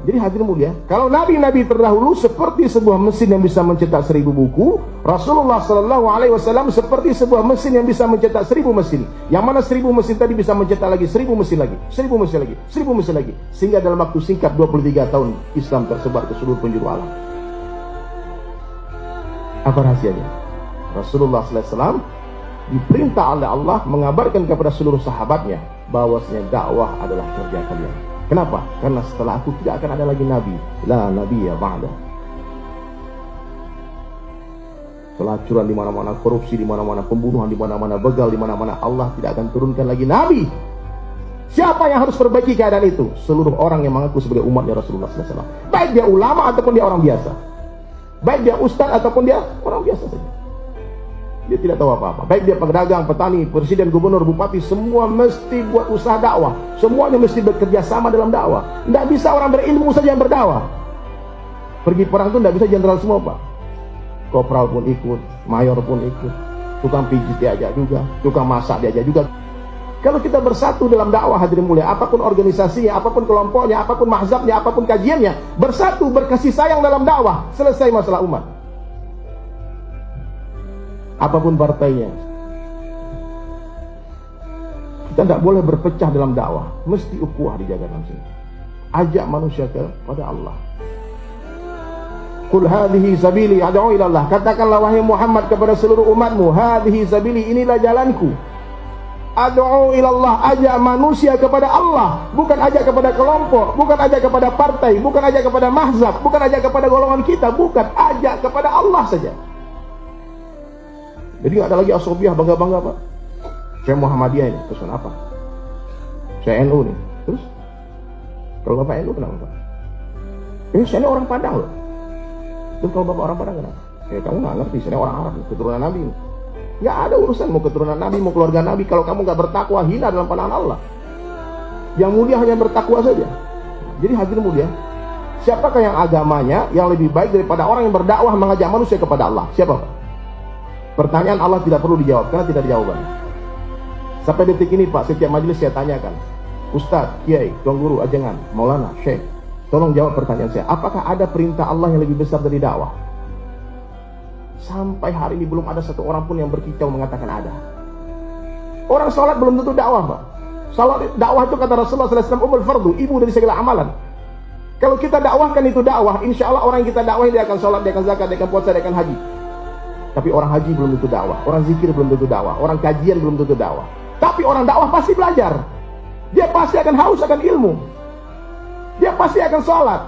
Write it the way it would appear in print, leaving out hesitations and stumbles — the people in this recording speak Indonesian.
Jadi hadirin mulia, kalau nabi-nabi terdahulu seperti sebuah mesin yang bisa mencetak 1000 buku, Rasulullah Sallallahu Alaihi Wasallam seperti sebuah mesin yang bisa mencetak 1000 mesin. Yang mana 1000 mesin tadi bisa mencetak lagi 1000 mesin lagi, 1000 mesin lagi, 1000 mesin lagi, sehingga dalam waktu singkat 23 tahun Islam tersebar ke seluruh penjuru alam. Apa rahasianya? Rasulullah Sallallahu Alaihi Wasallam diperintah oleh Allah mengabarkan kepada seluruh sahabatnya bahwasanya dakwah adalah kerja kalian. Kenapa? Karena setelah aku tidak akan ada lagi nabi. La nabiyya ba'da. Pelacuran di mana-mana, korupsi di mana-mana, pembunuhan di mana-mana, begal di mana-mana, Allah tidak akan turunkan lagi nabi. Siapa yang harus perbaiki keadaan itu? Seluruh orang yang mengaku sebagai umatnya Rasulullah SAW. Baik dia ulama ataupun dia orang biasa. Baik dia ustaz ataupun dia orang biasa saja. Dia tidak tahu apa-apa. Baik dia pedagang, petani, presiden, gubernur, bupati, semua mesti buat usaha dakwah. Semuanya mesti bekerja sama dalam dakwah. Tidak bisa orang berilmu saja yang berdakwah. Pergi perang itu tidak bisa jenderal semua, Pak. Kopral pun ikut, mayor pun ikut, tukang pijit diajak juga, tukang masak diajak juga. Kalau kita bersatu dalam dakwah, hadirin mulia, apapun organisasinya, apapun kelompoknya, apapun mazhabnya, apapun kajiannya, bersatu berkasih sayang dalam dakwah, selesai masalah umat. Apapun partainya, kita tidak boleh berpecah dalam dakwah, mesti ukhuwah dijaga langsung. Ajak manusia kepada Allah. Qul hadhihi sabili ad'u ila Allah. Katakanlah wahai Muhammad kepada seluruh umatmu, hadhihi sabili, inilah jalanku. Ad'u ila Allah, ajak manusia kepada Allah, bukan ajak kepada kelompok, bukan ajak kepada partai, bukan ajak kepada mazhab, bukan ajak kepada golongan kita, bukan, ajak kepada Allah saja. Jadi nggak ada lagi asobiah bangga-bangga, Pak. Saya Muhammadiyah ini, terus kenapa? Saya NU nih, terus? Kalau Bapak NU kenapa, Pak? Saya ini orang Padang loh. Terus kalau Bapak orang Padang kenapa? Kamu nggak ngerti, saya orang Arab, keturunan Nabi. Nggak ada urusan mau keturunan Nabi, mau keluarga Nabi. Kalau kamu nggak bertakwa, hina dalam pandangan Allah. Yang mulia hanya bertakwa saja. Jadi hadirin mulia, siapakah yang agamanya yang lebih baik daripada orang yang berdakwah mengajak manusia kepada Allah? Siapa, Pak? Pertanyaan Allah tidak perlu dijawab karena tidak ada jawabannya. Sampai detik ini, Pak, setiap majelis saya tanyakan, Ustaz, Kiai, Tuan Guru, Ajengan, Maulana, Syekh, tolong jawab pertanyaan saya. Apakah ada perintah Allah yang lebih besar dari dakwah? Sampai hari ini belum ada satu orang pun yang berkicau mengatakan ada. Orang sholat belum tentu dakwah, Pak. Sholat dakwah itu kata Rasulullah SAW, umul fardu, ibu dari segala amalan. Kalau kita dakwahkan itu dakwah, insya Allah orang yang kita dakwahi dia akan sholat, dia akan zakat, dia akan puasa, dia akan haji. Tapi orang haji belum tentu dakwah, orang zikir belum tentu dakwah, orang kajian belum tentu dakwah. Tapi orang dakwah pasti belajar. Dia pasti akan haus akan ilmu. Dia pasti akan sholat.